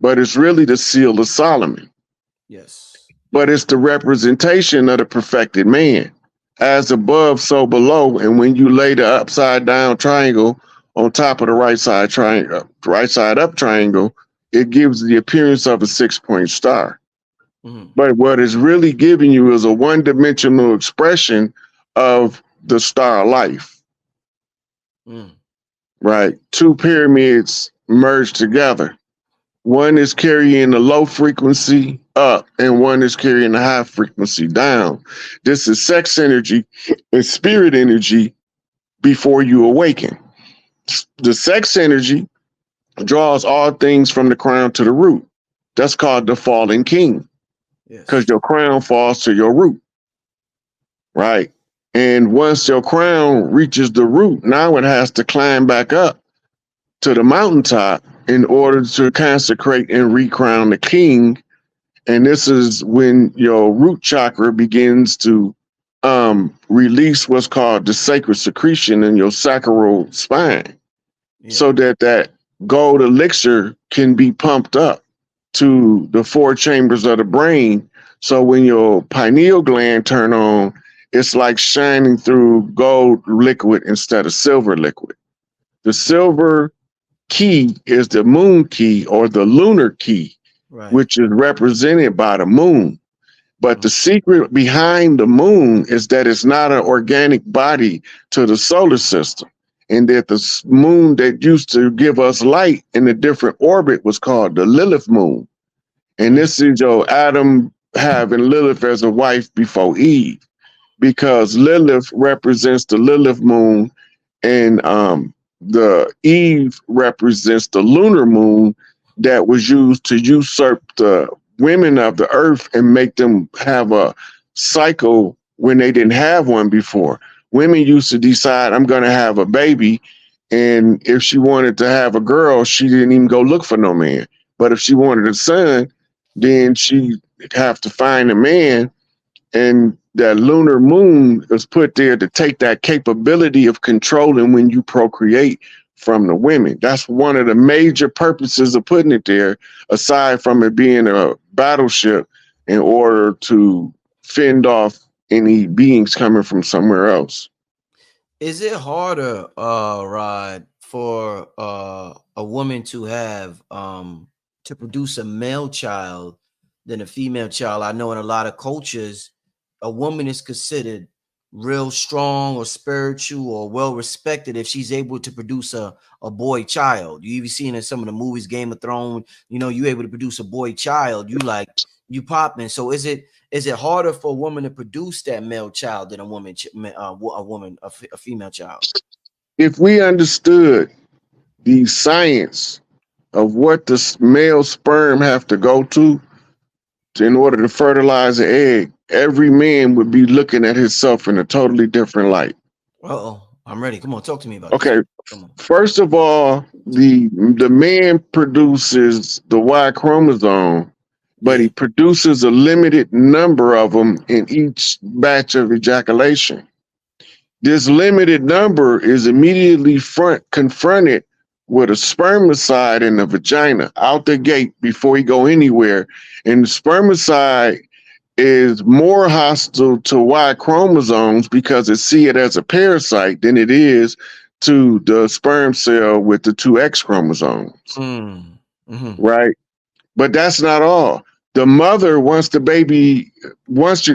but it's really the seal of Solomon. Yes. But it's the representation of the perfected man. As above, so below. And when you lay the upside down triangle on top of the right side up triangle, it gives the appearance of a 6-point star. Mm-hmm. But what it's really giving you is a one-dimensional expression of the star of life. Mm. Right? Two pyramids merged together. One is carrying the low frequency up and one is carrying the high frequency down. This is sex energy and spirit energy before you awaken. The sex energy draws all things from the crown to the root. That's called the fallen king, because Yes. your crown falls to your root, right? And once your crown reaches the root, now it has to climb back up to the mountaintop in order to consecrate and recrown the king. And this is when your root chakra begins to release what's called the sacred secretion in your sacral spine, Yeah. so that that gold elixir can be pumped up to the 4 chambers of the brain. So when your pineal gland turn on, it's like shining through gold liquid instead of silver liquid. The silver key is the moon key or the lunar key, Right. which is represented by the moon. But the secret behind the moon is that it's not an organic body to the solar system. And that the moon that used to give us light in a different orbit was called the Lilith moon. And this is your Adam having Lilith as a wife before Eve, because Lilith represents the Lilith moon, and the Eve represents the lunar moon that was used to usurp the women of the earth and make them have a cycle when they didn't have one before. Women used to decide, I'm going to have a baby. And if she wanted to have a girl, she didn't even go look for no man. But if she wanted a son, then she'd have to find a man. And that lunar moon is put there to take that capability of controlling when you procreate from the women. That's one of the major purposes of putting it there, aside from it being a battleship in order to fend off any beings coming from somewhere else. Is it harder, Rod, for a woman to have to produce a male child than a female child? I know in a lot of cultures, a woman is considered real strong or spiritual or well respected if she's able to produce a boy child. You even seen in some of the movies, Game of Thrones, you know, you able to produce a boy child, you popping. So is it harder for a woman to produce that male child than a female child? If we understood the science of what the male sperm have to go to in order to fertilize an egg, every man would be looking at himself in a totally different light. Uh-oh, I'm ready. Come on, talk to me about this. Okay, Come on. first of all, the man produces the Y chromosome, but Yeah. he produces a limited number of them in each batch of ejaculation. This limited number is immediately confronted with a spermicide in the vagina out the gate before he go anywhere. And the spermicide is more hostile to Y chromosomes because it see it as a parasite than it is to the sperm cell with the 2 X chromosomes, right? But that's not all. The mother, once the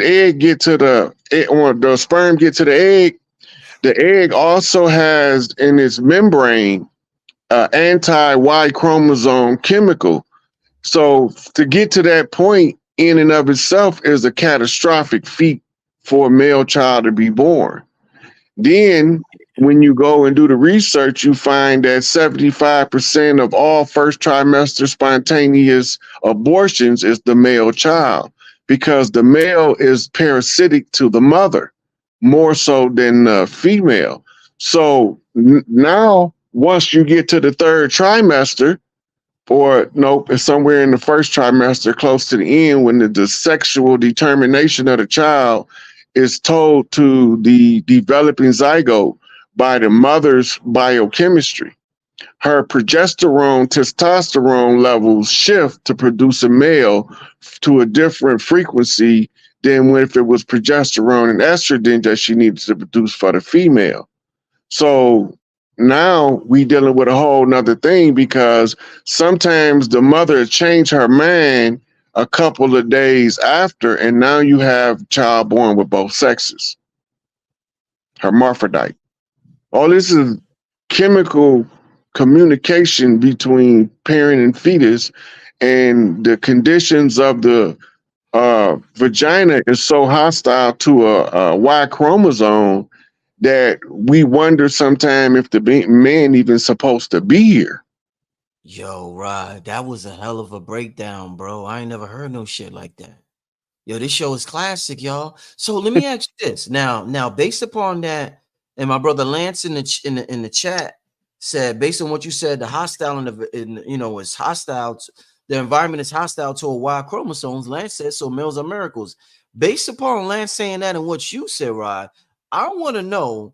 egg get to or the sperm get to the egg also has in its membrane anti-Y chromosome chemical. So to get to that point in and of itself is a catastrophic feat for a male child to be born. Then when you go and do the research, you find that 75% of all first trimester spontaneous abortions is the male child, because the male is parasitic to the mother more so than the female. So now, once you get to the 3rd trimester, or nope, it's somewhere in the 1st trimester, close to the end, when the sexual determination of the child is told to the developing zygote by the mother's biochemistry. her progesterone, testosterone levels shift to produce a male to a different frequency than if it was progesterone and estrogen that she needed to produce for the female. So now we dealing with a whole nother thing, because sometimes the mother changed her mind a couple of days after, and now you have child born with both sexes, hermaphrodite. All this is chemical communication between parent and fetus, and the conditions of the vagina is so hostile to a Y chromosome that we wonder sometimes if the man even supposed to be here. Yo, Rod, that was a hell of a breakdown, bro. I ain't never heard no shit like that. Yo, this show is classic, y'all. So let me ask you this. Now, based upon that, and my brother Lance in the chat said, based on what you said, the hostile is hostile. The environment is hostile to a Y chromosomes. Lance says so. Males are miracles. Based upon Lance saying that and what you said, Rod, I want to know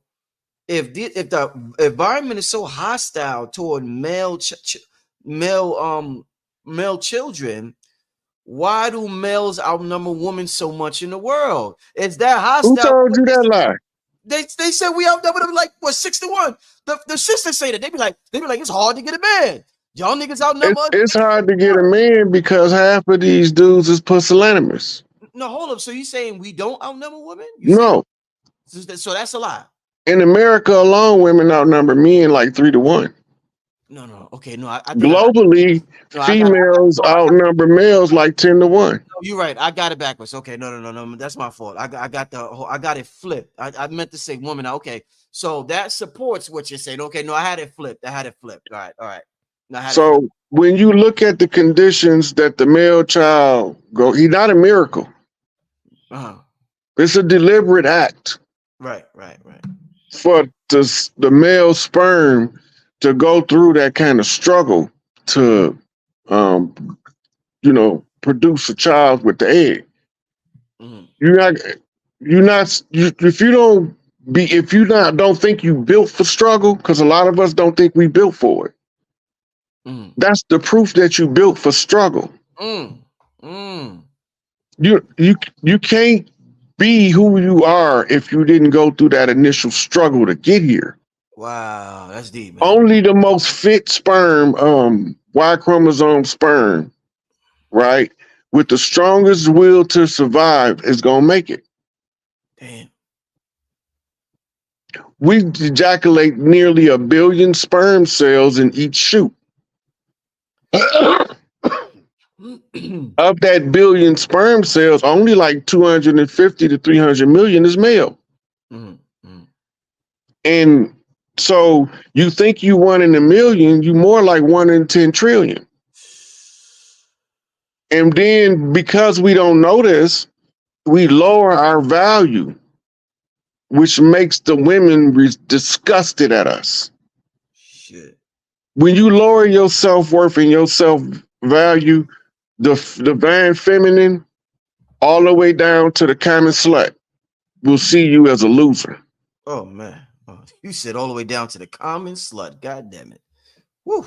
if the environment is so hostile toward male children, why do males outnumber women so much in the world? Is that hostile? Who told you that lie? They said we outnumber them like what, 6-1. The sisters say that they be like it's hard to get a man. Y'all niggas outnumber. It's hard to get a man because half of these dudes is pusillanimous. No, hold up. So you saying we don't outnumber women? No. So that's a lie. In America alone, women outnumber men like 3-1. No. Okay, no. Globally, females outnumber males like 10-1. No, you're right. I got it backwards. Okay, no. That's my fault. I got it flipped. I meant to say woman. Okay, so that supports what you're saying. Okay, no, I had it flipped. All right. So when you look at the conditions that the male child he's not a miracle. It's a deliberate act. Right. For the male sperm to go through that kind of struggle to, produce a child with the egg. If you don't think you built for struggle, because a lot of us don't think we built for it. That's the proof that you built for struggle. You can't be who you are if you didn't go through that initial struggle to get here. Wow, that's deep, man. Only the most fit sperm, Y chromosome sperm, right, with the strongest will to survive is gonna make it. Damn. We ejaculate nearly 1 billion sperm cells in each shoot. Of that billion sperm cells, only like 250 to 300 million is male. And so you think you 1 in a million, you more like 1 in 10 trillion. And then because we don't know this, we lower our value, which makes the women disgusted at us. Shit. When you lower your self-worth and your self-value, the divine feminine, all the way down to the common slut, will see you as a loser. Oh, man. You said all the way down to the common slut. God damn it. Woo.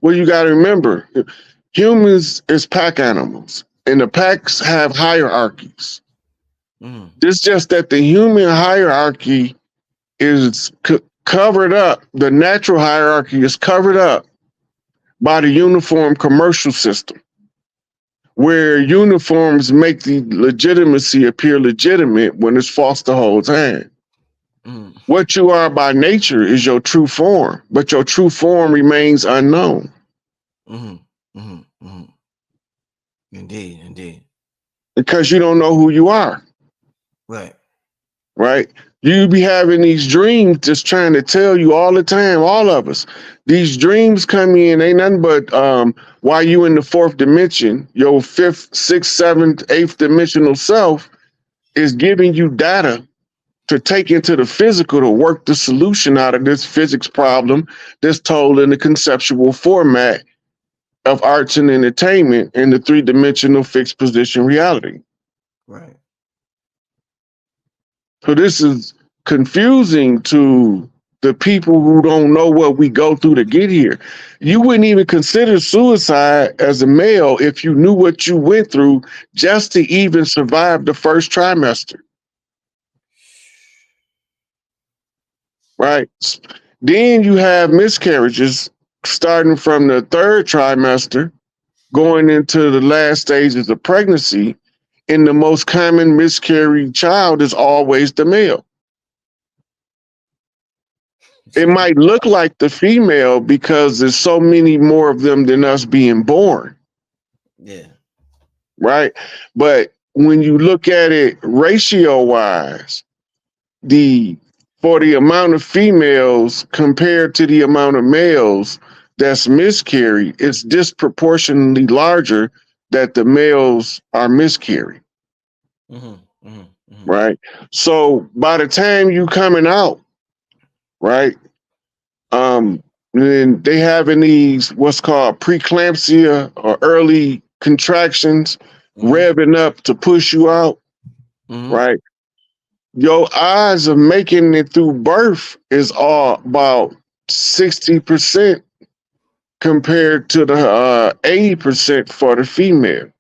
Well, you got to remember, humans is pack animals, and the packs have hierarchies. It's just that the human hierarchy is covered up. The natural hierarchy is covered up by the uniform commercial system, where uniforms make the legitimacy appear legitimate when it's false the whole time. What you are by nature is your true form, but your true form remains unknown. Indeed. Because you don't know who you are. Right? You be having these dreams just trying to tell you all the time, all of us. These dreams come in, ain't nothing but while you in the 4th dimension, your 5th, 6th, 7th, 8th dimensional self is giving you data to take into the physical to work the solution out of this physics problem that's told in the conceptual format of arts and entertainment in the 3-dimensional fixed position reality. Right. So this is confusing to the people who don't know what we go through to get here. You wouldn't even consider suicide as a male if you knew what you went through just to even survive the first trimester. Right? Then you have miscarriages starting from the third trimester, going into the last stages of pregnancy. And the most common miscarried child is always the male. It might look like the female because there's so many more of them than us being born. Yeah. Right. But when you look at it ratio wise, for the amount of females compared to the amount of males that's miscarried, it's disproportionately larger that the males are miscarried. Right. So by the time you coming out, right, then they having these what's called preeclampsia or early contractions, revving up to push you out, right? Your odds of making it through birth is all about 60% compared to the 80% for the female.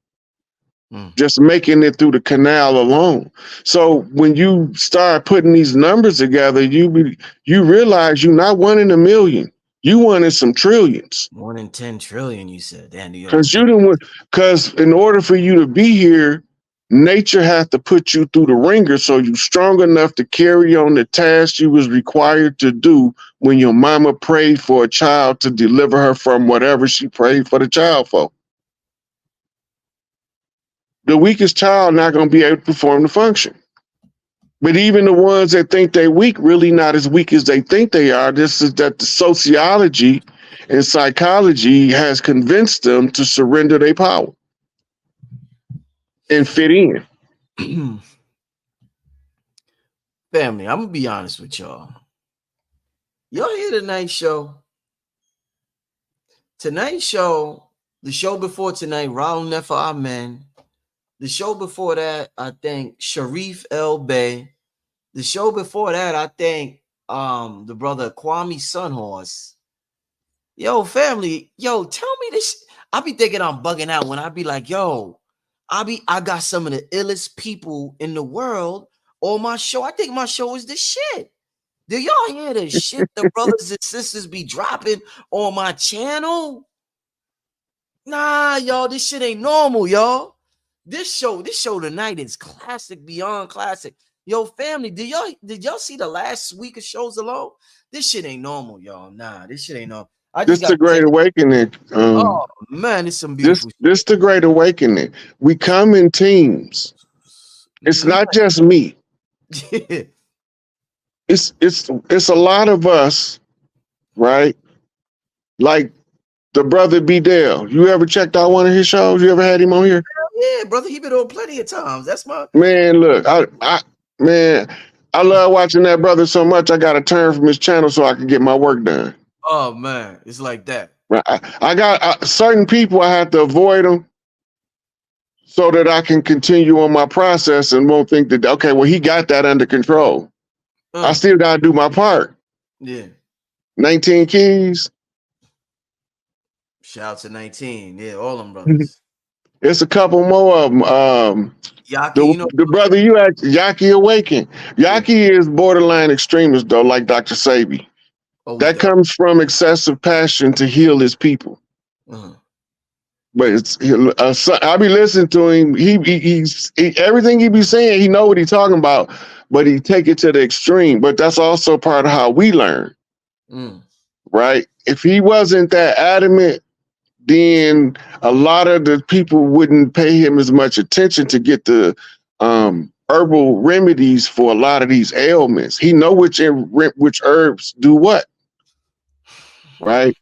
Just making it through the canal alone. So when you start putting these numbers together, you realize you're not one in a million. You one in some trillions. 1 in 10 trillion, you said. Damn, Because in order for you to be here, nature has to put you through the ringer so you're strong enough to carry on the task you was required to do when your mama prayed for a child to deliver her from whatever she prayed for the child for. The weakest child not going to be able to perform the function. But even the ones that think they're weak, really not as weak as they think they are. This is that the sociology and psychology has convinced them to surrender their power and fit in. Family, I'm going to be honest with y'all. Y'all hear tonight's show? Tonight's show, the show before tonight, Raul Nefer Amen. The show before that, I think Sharif El Bey. The show before that, I think the brother Kwame Sunhorse. Yo, family, yo, tell me this. I be thinking I'm bugging out when I be like, yo, I got some of the illest people in the world on my show. I think my show is the shit. Do y'all hear the shit the brothers and sisters be dropping on my channel? Nah, y'all, this shit ain't normal, y'all. This show tonight is classic beyond classic. Yo, family, did y'all see the last week of shows alone? This shit ain't normal, y'all. Nah, this shit ain't normal. This is the Great Awakening. Oh man, it's some beautiful. This the Great Awakening. We come in teams. It's not just me. It's a lot of us, right? Like the brother B. Dale. You ever checked out one of his shows? You ever had him on here? Yeah, brother, he been on plenty of times. That's my man. Look, I love watching that brother so much. I got to turn from his channel so I can get my work done. Oh man, it's like that. Right. I got certain people I have to avoid them so that I can continue on my process and won't think that okay, well he got that under control. I still got to do my part. Yeah. 19 Keys. Shout out to 19. Yeah, all them brothers. It's a couple more of them. Yaki, the brother you asked, Yaki Awaken. Yaki is borderline extremist though, like Dr. Sabi. That comes from excessive passion to heal his people. But it's I be listening to him. He's everything he be saying. He know what he's talking about, but he take it to the extreme. But that's also part of how we learn, right? If he wasn't that adamant, then a lot of the people wouldn't pay him as much attention to get the herbal remedies for a lot of these ailments. He know which herbs do what, right?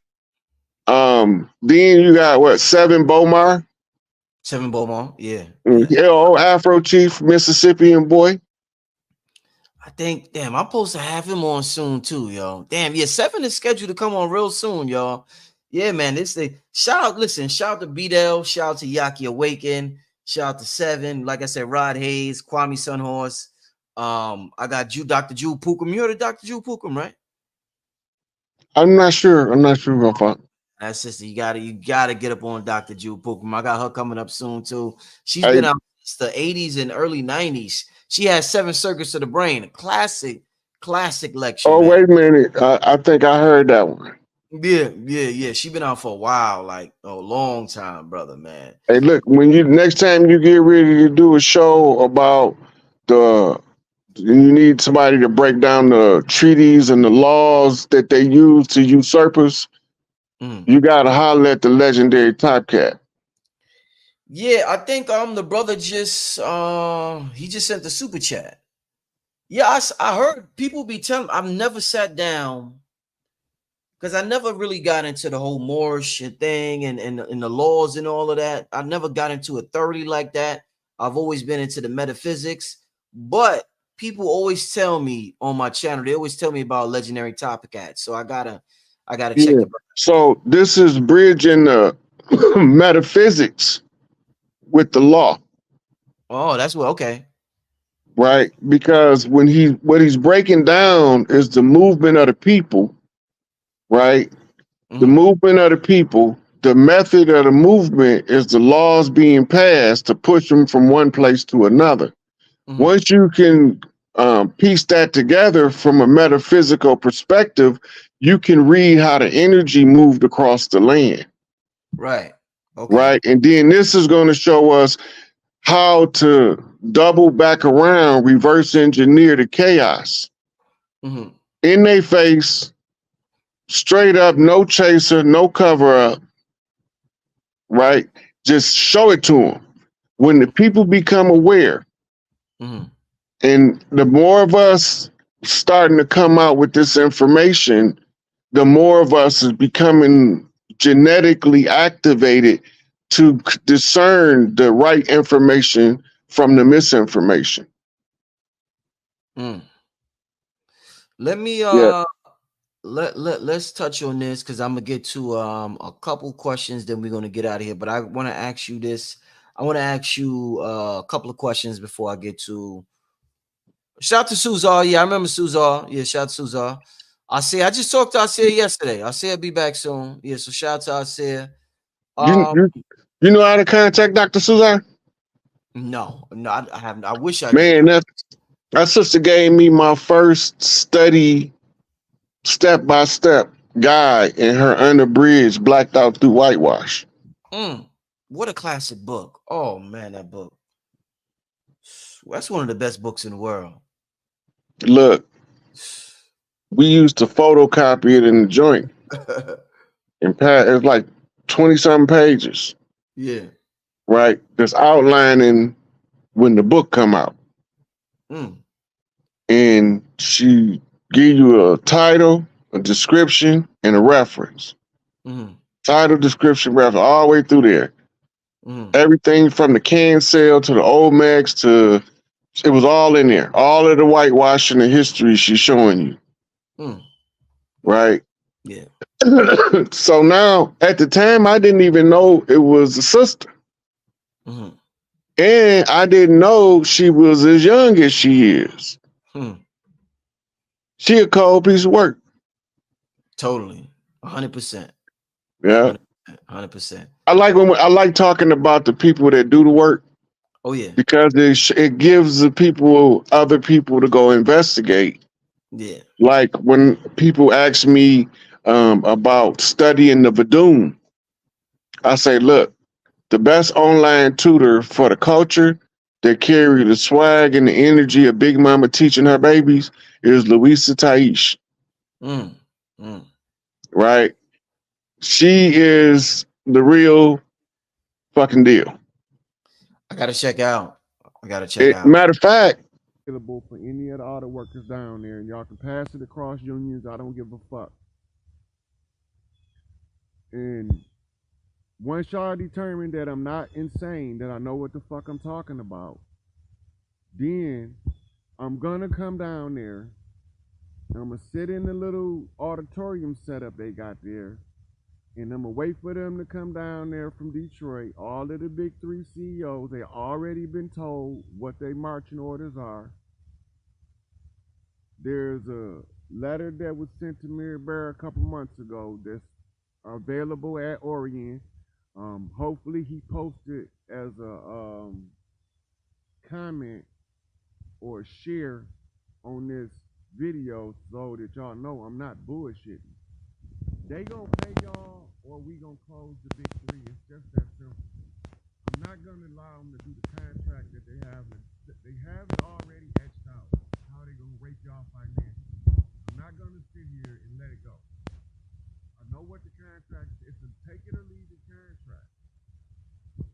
Then you got what, Seven Bomar? Seven Bomar, yeah. Yeah, old Afro Chief, Mississippian boy. I think, damn, I'm supposed to have him on soon too, y'all. Damn, yeah, Seven is scheduled to come on real soon, y'all. Yeah, man, this thing. Shout out to B-Dell, shout out to Yaki Awaken, shout out to Seven. Like I said, Rod Hayes, Kwame Sunhorse. I got Dr. Jude Pookum. You heard of Dr. Jude Pookum, right? I'm not sure. I'm not sure if I. That sister, you gotta get up on Dr. Jew Pookrum. I got her coming up soon too. She's Hey, been out since the 80s and early 90s. She has 7 Circuits of the Brain, a classic lecture, oh man. wait a minute. I think I heard that one. Yeah. She been out for a while, like a long time, brother, man. Hey, look, when you next time you get ready to do a show about the, you need somebody to break down the treaties and the laws that they use to usurpers. Mm. You gotta holler at the legendary Top Cat. Yeah, I think the brother just he just sent the super chat. Yeah, I heard people be telling. I've never sat down because I never really got into the whole Moorish thing and the laws and all of that. I never got into it thoroughly like that. I've always been into the metaphysics, but people always tell me on my channel. They always tell me about legendary topic ads. So I gotta check Yeah. the. So this is bridging the metaphysics with the law, Oh, that's what. Okay. right? Because what he's breaking down is the movement of the people, right? The Mm-hmm. movement of the people. The method of the movement is the laws being passed to push them from one place to another. Mm-hmm. Once you can piece that together from a metaphysical perspective, you can read how the energy moved across the land, Right. Okay. right? And then this is going to show us how to double back around, reverse engineer the chaos Mm-hmm. in their face, straight up, no chaser, no cover up, right? Just show it to them. When the people become aware, Mm-hmm. and the more of us starting to come out with this information, the more of us is becoming genetically activated to discern the right information from the misinformation. Mm. Let me Yeah. let's touch on this because I'm gonna get to a couple questions, then we're gonna get out of here. But I want to ask you this. I want to ask you a couple of questions before I get to shout out to Suzar. Yeah, I remember Suzar. Yeah, shout out to Suzar. I just talked to Asir yesterday. Asir be back soon. Yeah, so shout out to Asir. You, Um, you, you know how to contact Dr. Suzanne? no, I haven't. I wish I did. Man, that sister gave me my first study step by step guide in her unabridged blacked out through whitewash. Mm, what a classic book. Oh man, that book. That's one of the best books in the world. Look, we used to photocopy it in the joint and it's like 20 something pages, Yeah. right? That's outlining when the book come out. Mm, And she give you a title, a description, and a reference. mm, Title, description, reference, all the way through there. mm, Everything from the can sale to the Olmecs to it was all in there. All of the whitewashing and history she's showing you, mm. right? Yeah. So now, at the time, I didn't even know it was a sister, Mm, and I didn't know she was as young as she is. mm. She a cold piece of work. Totally. 100%. Yeah, 100%. I like talking about the people that do the work Oh yeah. because it gives the people other people to go investigate. Yeah. Like when people ask me about studying the Vadum, I say, look, the best online tutor for the culture that carry the swag and the energy of Big Mama teaching her babies is Louisa Taish, Mm, mm. right? She is the real fucking deal. I gotta check out. I gotta check out. Matter of fact, available for any of the auto workers down there, and y'all can pass it across unions. I don't give a fuck. And once y'all determine that I'm not insane, that I know what the fuck I'm talking about, then I'm gonna come down there. I'm gonna sit in the little auditorium setup they got there, and I'm gonna wait for them to come down there from Detroit. All of the big three CEOs, they already been told what their marching orders are. There's a letter that was sent to Mary Bear a couple months ago that's available at Orion. Hopefully he posted as a comment or share on this video so that y'all know I'm not bullshitting. They gonna pay y'all or we gonna close the big three. It's just that simple. I'm not gonna allow them to do the contract that they have. They have it already etched out. How they gonna rape y'all financially. I'm not gonna sit here and let it go. I know what the contract is. It's a take it or leave it contract.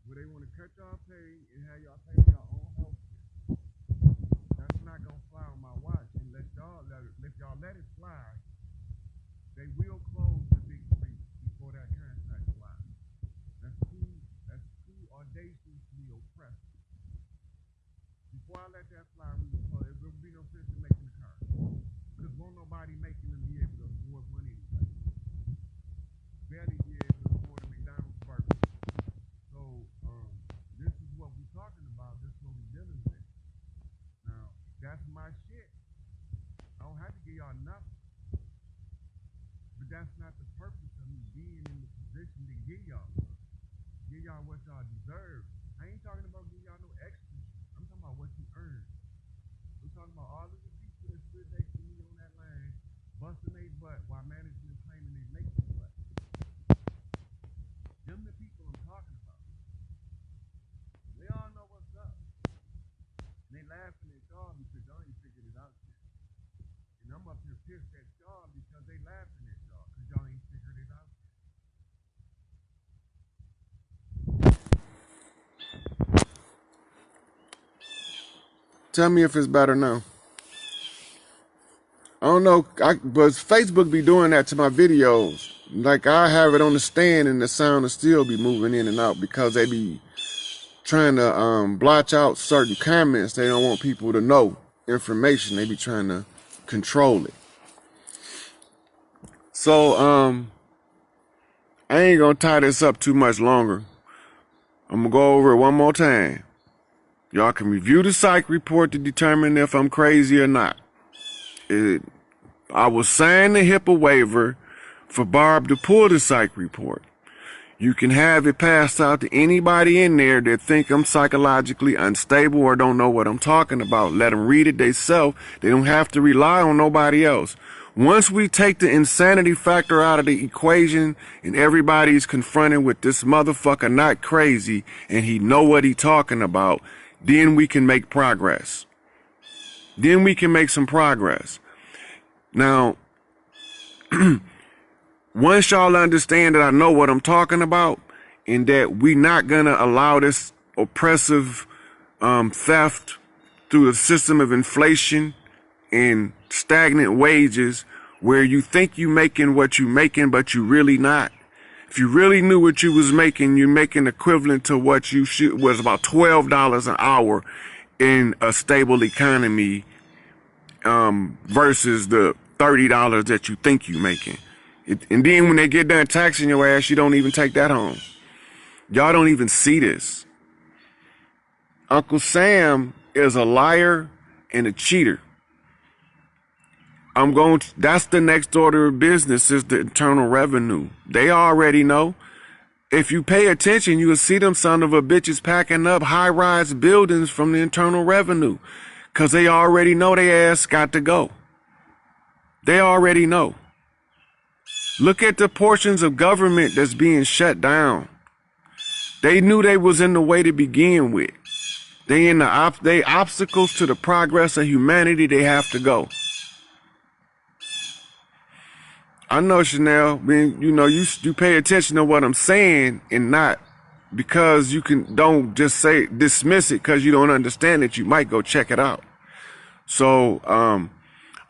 Where they want to cut y'all pay and have y'all pay for your own health care. That's not gonna fly on my watch. And let y'all let it fly, they will close the big three before that contract flies. That's too audaciously oppressive. Before I let that fly, there will be no sense in making the car. Because won't nobody making them be able to afford money anyway. Barely be able to afford a McDonald's burger. So, this is what we're talking about. This is what we're dealing with. Now, that's my shit. I don't have to give y'all nothing. But that's not the purpose of me being in the position to give y'all. Give y'all what y'all deserve. I ain't talking about giving y'all no extra. I'm talking about what you earn. I'm talking about all of the people that stood next to me on that line, busting their butt while management claiming they make their butt. Them the people I'm talking about. They all know what's up. And they laughing at y'all because y'all ain't figured it out yet. And I'm up here pissed at y'all because they laughing at y'all because y'all ain't figured it out yet. Tell me if it's better now. I don't know, but Facebook be doing that to my videos. Like I have it on the stand and the sound will still be moving in and out because they be trying to blotch out certain comments. They don't want people to know information. They be trying to control it. So I ain't gonna tie this up too much longer. I'm gonna go over it one more time. Y'all can review the psych report to determine if I'm crazy or not. I will sign the HIPAA waiver for Barb to pull the psych report. You can have it passed out to anybody in there that think I'm psychologically unstable or don't know what I'm talking about. Let them read it themselves. They don't have to rely on nobody else. Once we take the insanity factor out of the equation and everybody's confronted with this motherfucker not crazy and he know what he talking about, then we can make progress. Then we can make some progress. Now, once y'all understand that I know what I'm talking about and that we not gonna allow this oppressive theft through the system of inflation and stagnant wages where you think you making what you making, but you really not. If you really knew what you was making, you're making equivalent to what you was about $12 an hour in a stable economy versus the $30 that you think you making. And then when they get done taxing your ass, you don't even take that home. Y'all don't even see this. Uncle Sam is a liar and a cheater. That's the next order of business is the Internal Revenue. They already know. If you pay attention, you will see them son of a bitches packing up high-rise buildings from the Internal Revenue. Because they already know their ass got to go. They already know. Look at the portions of government that's being shut down. They knew they was in the way to begin with. They obstacles to the progress of humanity. They have to go. I know, Chanel. I mean, you pay attention to what I'm saying and not because don't just dismiss it because you don't understand it. You might go check it out. So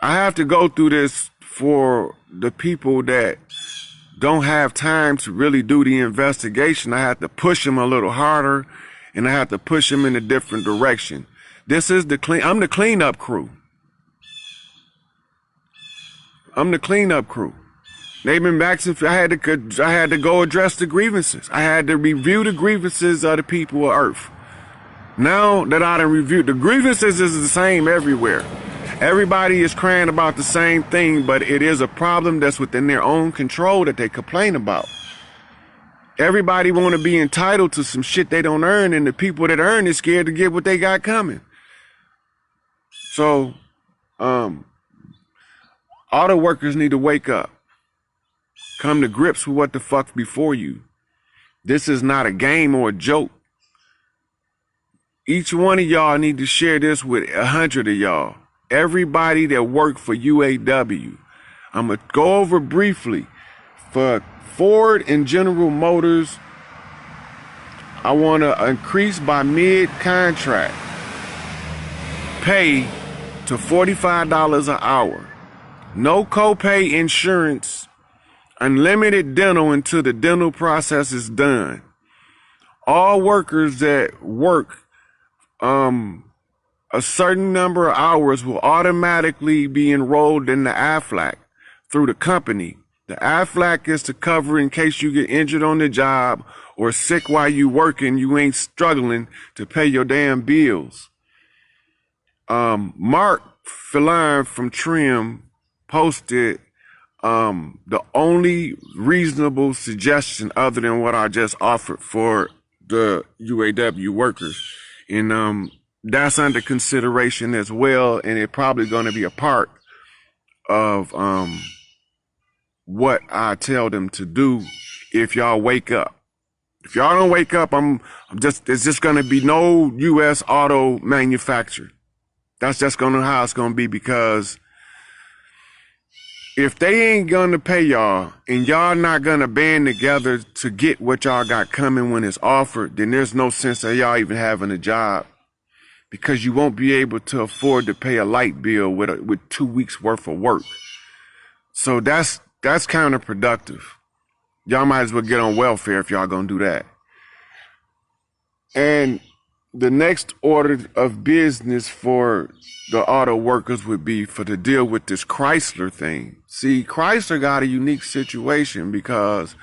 I have to go through this for the people that don't have time to really do the investigation. I have to push them a little harder and I have to push them in a different direction. This is I'm the cleanup crew. I'm the cleanup crew. They've been back since I had to go address the grievances. I had to review the grievances of the people of Earth. Now that I done reviewed, the grievances is the same everywhere. Everybody is crying about the same thing, but it is a problem that's within their own control that they complain about. Everybody want to be entitled to some shit they don't earn, and the people that earn is scared to get what they got coming. So, auto workers need to wake up. Come to grips with what the fuck before you. This is not a game or a joke. Each one of y'all need to share this with 100 of y'all. Everybody that work for UAW. I'm going to go over briefly. For Ford and General Motors, I want to increase by mid-contract pay to $45 an hour. No copay insurance. Unlimited dental until the dental process is done. All workers that work a certain number of hours will automatically be enrolled in the AFLAC through the company. The AFLAC is to cover in case you get injured on the job or sick while you working, you ain't struggling to pay your damn bills. Mark Filline from Trim posted the only reasonable suggestion other than what I just offered for the UAW workers. And that's under consideration as well, and it's probably going to be a part of what I tell them to do if y'all wake up. If y'all don't wake up, it's just going to be no U.S. auto manufacturer. That's just going to how it's going to be, because if they ain't going to pay y'all and y'all not going to band together to get what y'all got coming when it's offered, then there's no sense of y'all even having a job, because you won't be able to afford to pay a light bill with 2 weeks worth of work. So that's counterproductive. Y'all might as well get on welfare if y'all gonna do that. And the next order of business for the auto workers would be to deal with this Chrysler thing. See, Chrysler got a unique situation because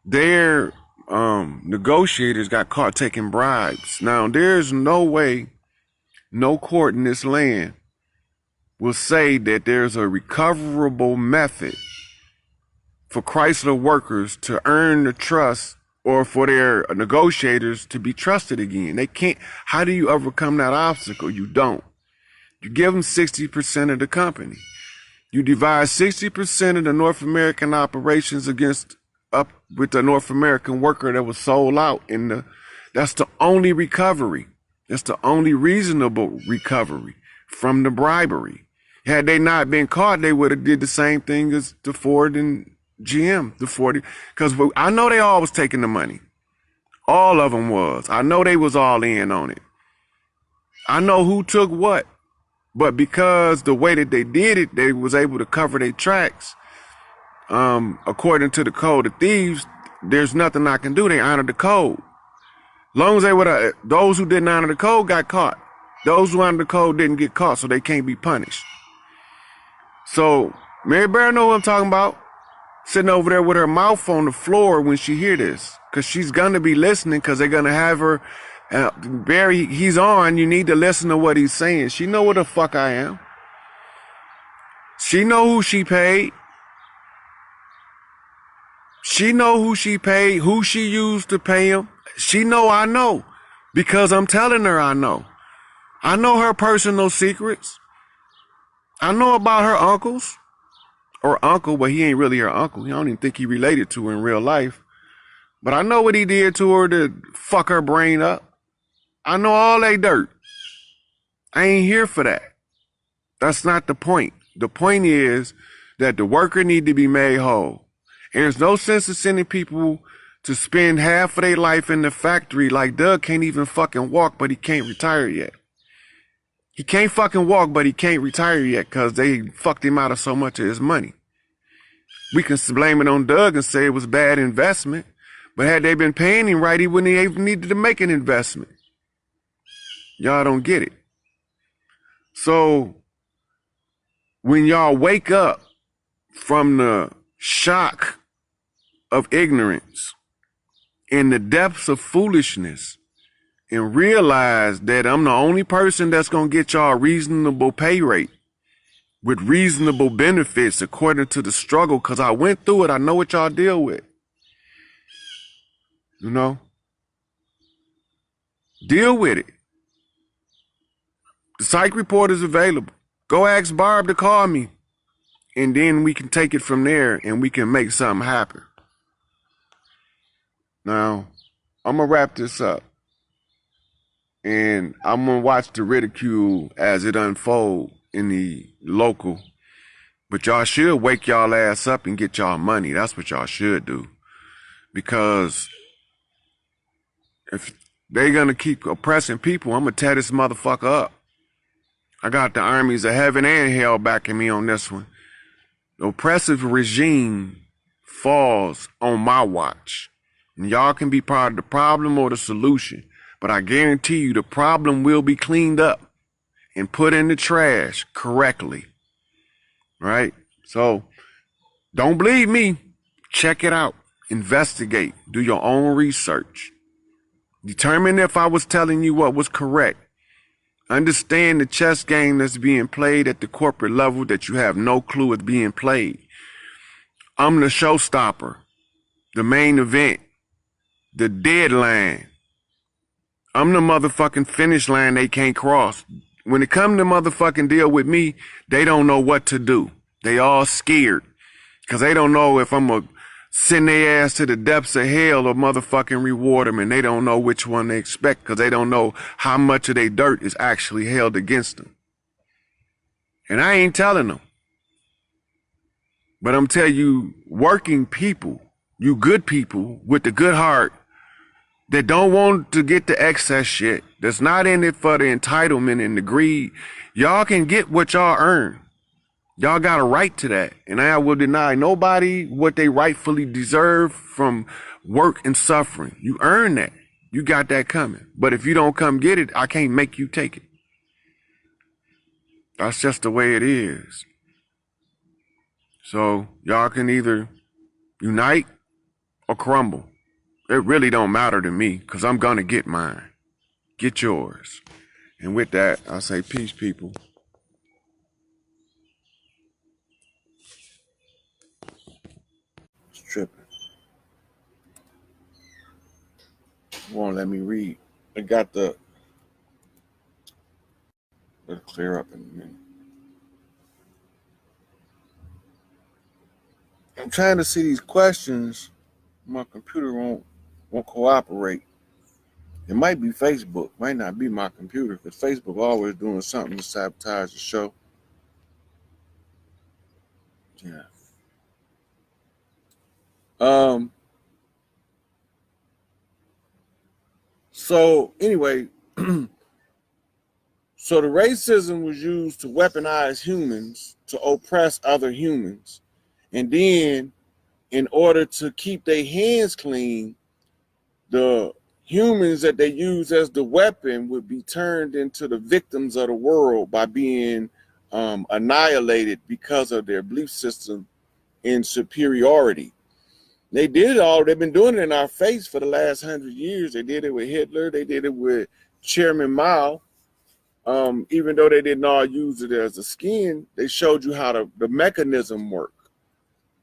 their negotiators got caught taking bribes. Now, there's no way, no court in this land will say that there's a recoverable method for Chrysler workers to earn the trust or for their negotiators to be trusted again. They can't. How do you overcome that obstacle? You don't. You give them 60% of the company. You divide 60% of the North American operations up with the North American worker that was sold out. That's the only recovery. That's the only reasonable recovery from the bribery. Had they not been caught, they would have did the same thing as the Ford and GM, the 40. Because I know they all was taking the money. All of them was. I know they was all in on it. I know who took what. But because the way that they did it, they was able to cover their tracks. According to the code of thieves, there's nothing I can do. They honor the code. Long as they would have, those who didn't honor the code got caught. Those who honored the code didn't get caught, so they can't be punished. So Mary Bear know what I'm talking about. Sitting over there with her mouth on the floor when she hear this, because she's gonna be listening, because they're gonna have her. Barry, he's on. You need to listen to what he's saying. She know what the fuck I am. She know who she paid. She know who she paid, who she used to pay him. She know I know, because I'm telling her I know. I know her personal secrets. I know about her uncles. Or uncle, but he ain't really her uncle. I don't even think he related to her in real life. But I know what he did to her to fuck her brain up. I know all they dirt. I ain't here for that. That's not the point. The point is that the worker need to be made whole. And there's no sense of sending people to spend half of their life in the factory. Like Doug can't even fucking walk, but he can't retire yet. He can't fucking walk, but he can't retire yet because they fucked him out of so much of his money. We can blame it on Doug and say it was bad investment, but had they been paying him right, he wouldn't have even needed to make an investment. Y'all don't get it. So when y'all wake up from the shock of ignorance in the depths of foolishness, and realize that I'm the only person that's going to get y'all a reasonable pay rate. with reasonable benefits according to the struggle, because I went through it. I know what y'all deal with. You know? Deal with it. The psych report is available. Go ask Barb to call me. And then we can take it from there and we can make something happen. Now, I'm going to wrap this up. And I'm going to watch the ridicule as it unfolds in the local. But y'all should wake y'all ass up and get y'all money. That's what y'all should do. Because if they're going to keep oppressing people, I'm going to tear this motherfucker up. I got the armies of heaven and hell backing me on this one. The oppressive regime falls on my watch. And y'all can be part of the problem or the solution. But I guarantee you the problem will be cleaned up and put in the trash correctly. Right? So don't believe me. Check it out. Investigate. Do your own research. Determine if I was telling you what was correct. Understand the chess game that's being played at the corporate level that you have no clue is being played. I'm the showstopper, the main event, the deadline. I'm the motherfucking finish line they can't cross. When it comes to motherfucking deal with me, they don't know what to do. They all scared because they don't know if I'm going to send their ass to the depths of hell or motherfucking reward them, and they don't know which one they expect because they don't know how much of their dirt is actually held against them. And I ain't telling them. But I'm telling you, working people, you good people with the good heart that don't want to get the excess shit, that's not in it for the entitlement and the greed, y'all can get what y'all earn. Y'all got a right to that. And I will deny nobody what they rightfully deserve from work and suffering. You earn that. You got that coming. But if you don't come get it, I can't make you take it. That's just the way it is. So y'all can either unite or crumble. It really don't matter to me because I'm going to get mine. Get yours. And with that, I say peace, people. Tripping. Won't let me read. I got the. It'll clear up in a minute. I'm trying to see these questions. My computer won't cooperate. It might be Facebook, might not be my computer, because Facebook always doing something to sabotage the show. Yeah. So anyway, so the racism was used to weaponize humans to oppress other humans. And then in order to keep their hands clean, the humans that they use as the weapon would be turned into the victims of the world by being annihilated because of their belief system in superiority. They did it all. They've been doing it in our face for the last 100 years. They did it with Hitler. They did it with Chairman Mao. Even though they didn't all use it as a skin, they showed you how the mechanism worked.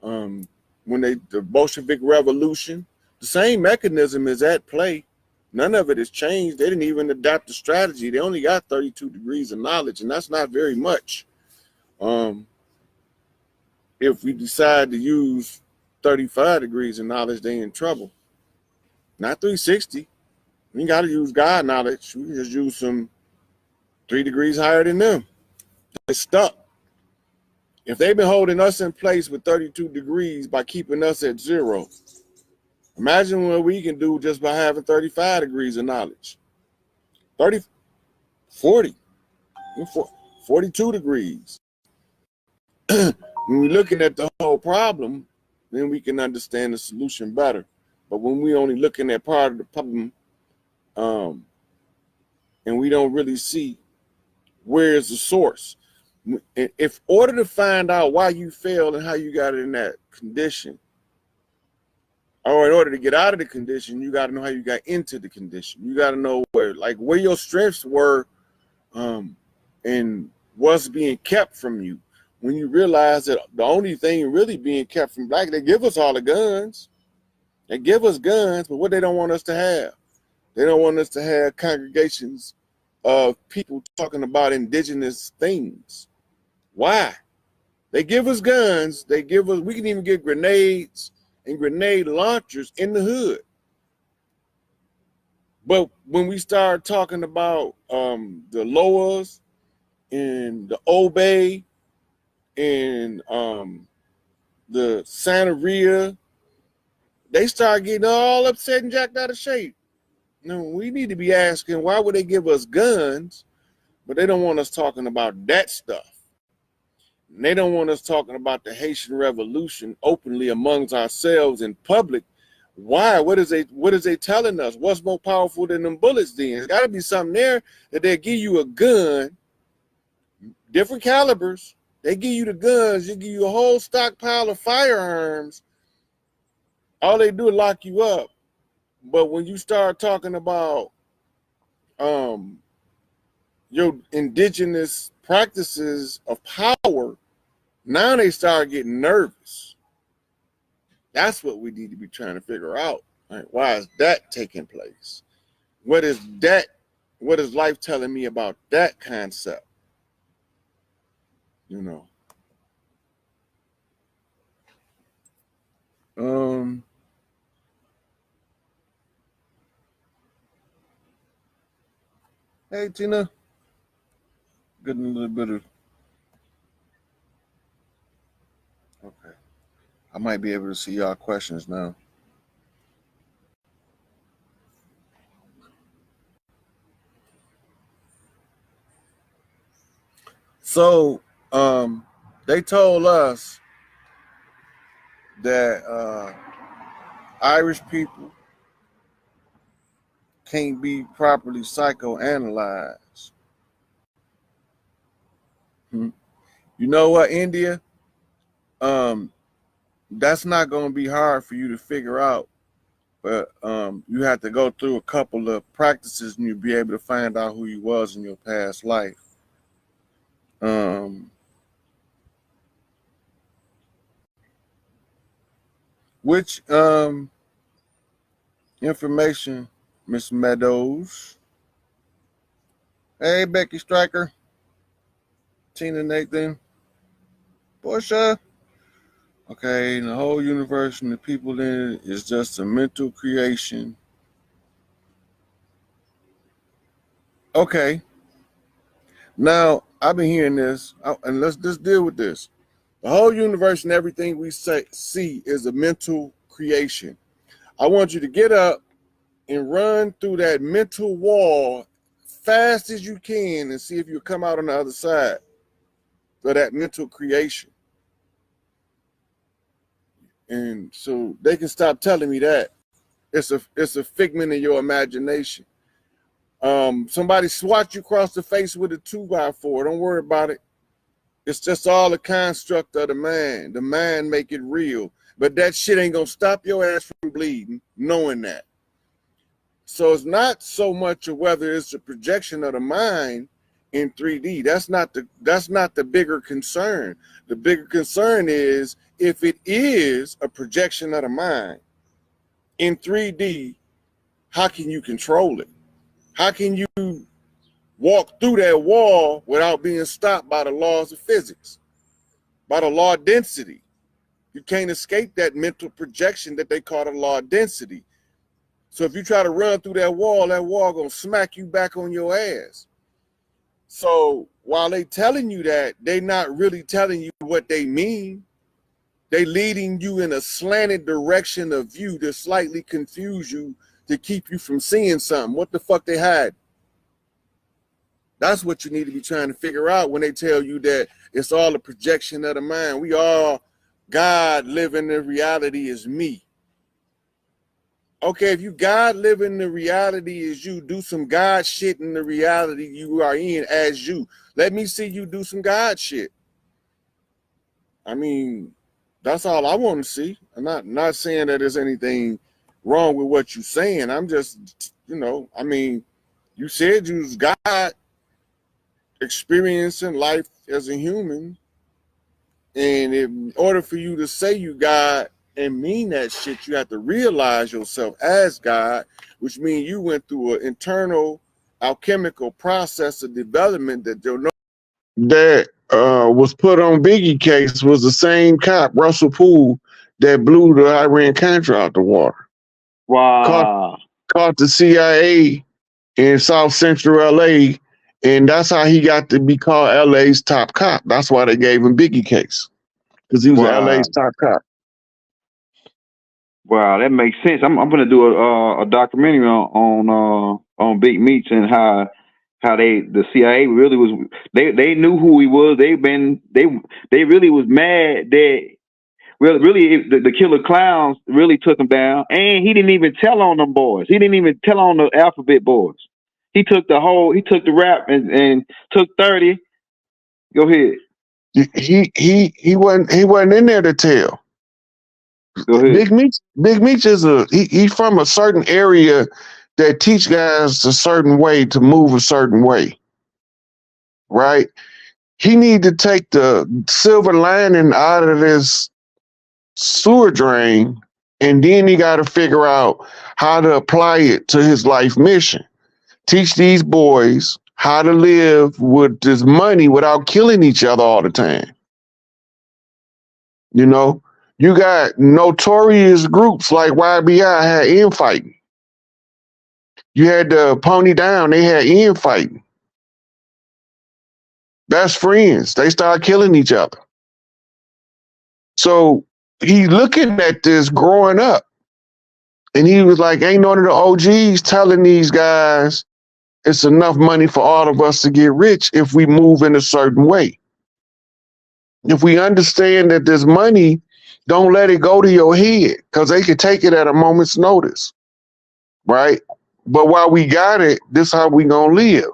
When the Bolshevik Revolution, the same mechanism is at play. None of it has changed. They didn't even adapt the strategy. They only got 32 degrees of knowledge, and that's not very much. If we decide to use 35 degrees of knowledge, they in trouble. Not 360. We got to use God knowledge. We can just use some 3 degrees higher than them. They're stuck. If they've been holding us in place with 32 degrees by keeping us at 0, imagine what we can do just by having 35 degrees of knowledge. 40, 42 degrees. When we're looking at the whole problem, then we can understand the solution better. But when we're only looking at part of the problem, and we don't really see where's the source. If order to find out why you failed and how you got in that condition, or in order to get out of the condition, you got to know how you got into the condition. You got to know where your strengths were, and what's being kept from you. when you realize that the only thing really being kept from black, they give us all the guns. They give us guns, but what they don't want us to have. They don't want us to have congregations of people talking about indigenous things. Why? They give us guns. They give us, we can even get grenades and grenade launchers in the hood. But when we start talking about the Loas and the Obey and the Santeria, they start getting all upset and jacked out of shape. No, we need to be asking, why would they give us guns, but they don't want us talking about that stuff? And they don't want us talking about the Haitian Revolution openly amongst ourselves in public. Why? What is they telling us? What's more powerful than them bullets then? There's got to be something there that they give you a gun, different calibers. They give you the guns, they give you a whole stockpile of firearms. All they do is lock you up. But when you start talking about your indigenous practices of power, now they start getting nervous. That's what we need to be trying to figure out. Right? Why is that taking place? What is that? What is life telling me about that concept? You know. Hey Tina, getting a little bit of. Okay, I might be able to see y'all questions now. So, they told us that Irish people can't be properly psychoanalyzed. You know what, India? That's not going to be hard for you to figure out, but you have to go through a couple of practices and you'll be able to find out who you was in your past life. Which information, Miss Meadows? Hey, Becky Stryker, Tina Nathan, Portia. Okay, the whole universe and the people in it is just a mental creation. Okay. Now, I've been hearing this, and let's just deal with this. The whole universe and everything we see is a mental creation. I want you to get up and run through that mental wall fast as you can and see if you come out on the other side of that mental creation. And so they can stop telling me that. It's a figment of your imagination. Somebody swat you across the face with a 2x4. Don't worry about it. It's just all a construct of the mind. The mind make it real. But that shit ain't gonna stop your ass from bleeding, knowing that. So it's not so much of whether it's a projection of the mind in 3D. That's not the bigger concern. The bigger concern is if it is a projection of the mind in 3D, how can you control it? How can you walk through that wall without being stopped by the laws of physics, by the law of density? You can't escape that mental projection that they call the law of density. So if you try to run through that wall gonna smack you back on your ass. So while they telling you that, they not really telling you what they mean. They leading you in a slanted direction of view to slightly confuse you, to keep you from seeing something. What the fuck they hide? That's what you need to be trying to figure out when they tell you that it's all a projection of the mind. We all, God living the reality is me. Okay, if you God living the reality is you, do some God shit in the reality you are in as you. Let me see you do some God shit. I mean, that's all I want to see. I'm not saying that there's anything wrong with what you're saying. I'm just, I mean, you said you was God experiencing life as a human. And in order for you to say you God and mean that shit, you have to realize yourself as God, which means you went through an internal alchemical process of development that that was put on Biggie case was the same cop, Russell Poole, that blew the Iran Contra out the water. Wow. Caught the CIA in South Central LA, and that's how he got to be called LA's top cop. That's why they gave him Biggie case, because he was LA's top cop. Wow, that makes sense. I'm gonna do a documentary on Big Meats and how the CIA really was, they knew who he was. They really was mad that really the killer clowns really took him down, and he didn't even tell on them boys. He didn't even tell on the alphabet boys. He took the rap and took 30. Go ahead. He wasn't in there to tell. Go ahead. Big Meech is he's from a certain area that teach guys a certain way to move a certain way, right? He need to take the silver lining out of this sewer drain, and then he got to figure out how to apply it to his life mission. Teach these boys how to live with this money without killing each other all the time. You know, you got notorious groups like YBI had infighting. You had the Pony Down, they had infighting. Best friends, they started killing each other. So he's looking at this growing up, and he was like, ain't none of the OGs telling these guys it's enough money for all of us to get rich if we move in a certain way. If we understand that this money, don't let it go to your head, because they can take it at a moment's notice, right? But while we got it, this is how we gonna live.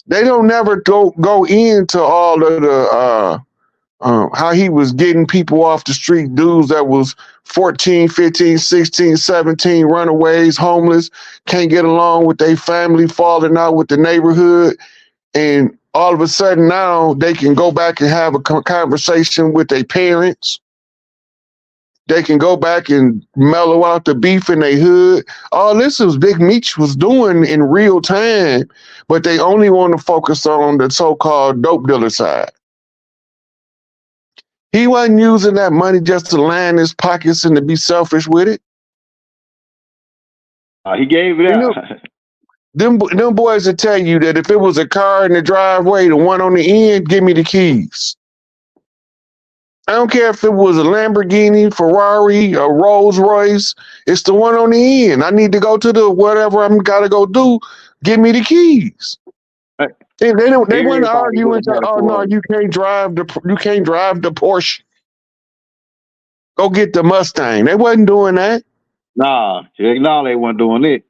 They don't never go into all of the how he was getting people off the street, dudes that was 14, 15, 16, 17, runaways, homeless, can't get along with their family, falling out with the neighborhood. And all of a sudden now they can go back and have a conversation with their parents. They can go back and mellow out the beef in their hood. All this is Big Meech was doing in real time, but they only want to focus on the so-called dope dealer side. He wasn't using that money just to line his pockets and to be selfish with it. He gave it out. Them boys will tell you that if it was a car in the driveway, the one on the end, give me the keys. I don't care if it was a Lamborghini, Ferrari, a Rolls Royce. It's the one on the end. I need to go to the whatever I'm gotta go do. Give me the keys. They wouldn't argue and say, "Oh no, you can't drive the Porsche. Go get the Mustang." They wasn't doing that. Nah, they wasn't doing it.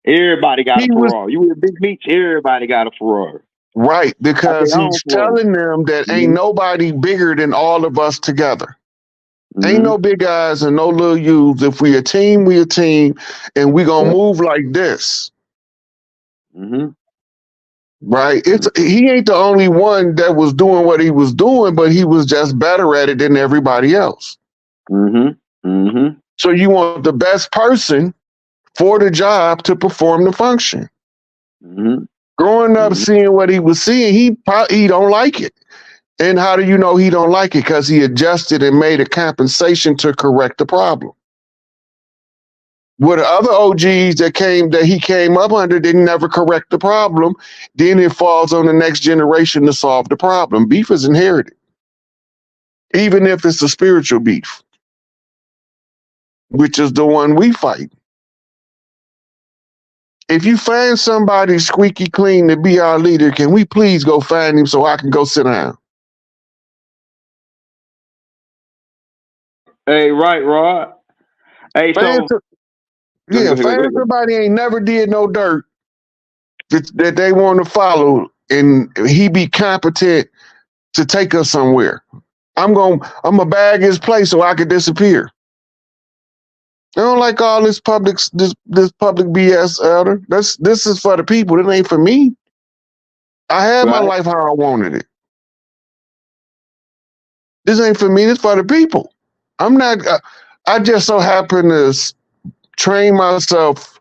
Everybody got a Ferrari. You with Big Meech, everybody got a Ferrari. Right, because he's telling them that ain't nobody bigger than all of us together. Ain't no big guys and no little U's. If we a team, we a team, and we gonna move like this. Right? He ain't the only one that was doing what he was doing, but he was just better at it than everybody else. So you want the best person for the job to perform the function. Growing up, seeing what he was seeing, he don't like it. And how do you know he don't like it? Because he adjusted and made a compensation to correct the problem. With the other OGs that he came up under didn't never correct the problem, then it falls on the next generation to solve the problem. Beef is inherited, even if it's a spiritual beef, which is the one we fight. If you find somebody squeaky clean to be our leader, can we please go find him so I can go sit down? Hey, right, Rod. Hey, find somebody ain't never did no dirt that they want to follow, and he be competent to take us somewhere. I'm gonna bag his place so I can disappear. I don't like all this public BS, Elder. This is for the people. It ain't for me. I had my life how I wanted it. This ain't for me. This for the people. I'm not. I just so happen to train myself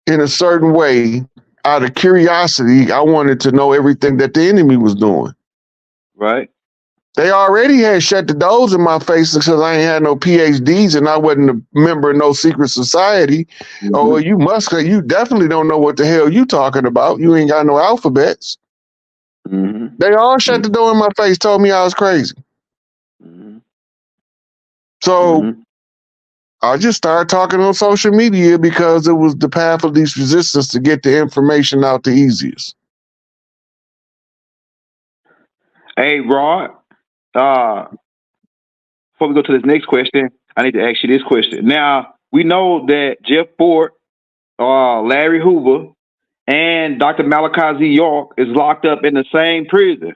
in a certain way out of curiosity. I wanted to know everything that the enemy was doing. Right. They already had shut the doors in my face because I ain't had no PhDs and I wasn't a member of no secret society. Mm-hmm. Oh, you definitely don't know what the hell you talking about. You ain't got no alphabets. Mm-hmm. They all shut the door in my face, told me I was crazy. Mm-hmm. So I just started talking on social media because it was the path of least resistance to get the information out the easiest. Hey, Rod, before we go to this next question, I need to ask you this question. Now, we know that Jeff Ford, Larry Hoover, and Dr. Malachi Z. York is locked up in the same prison.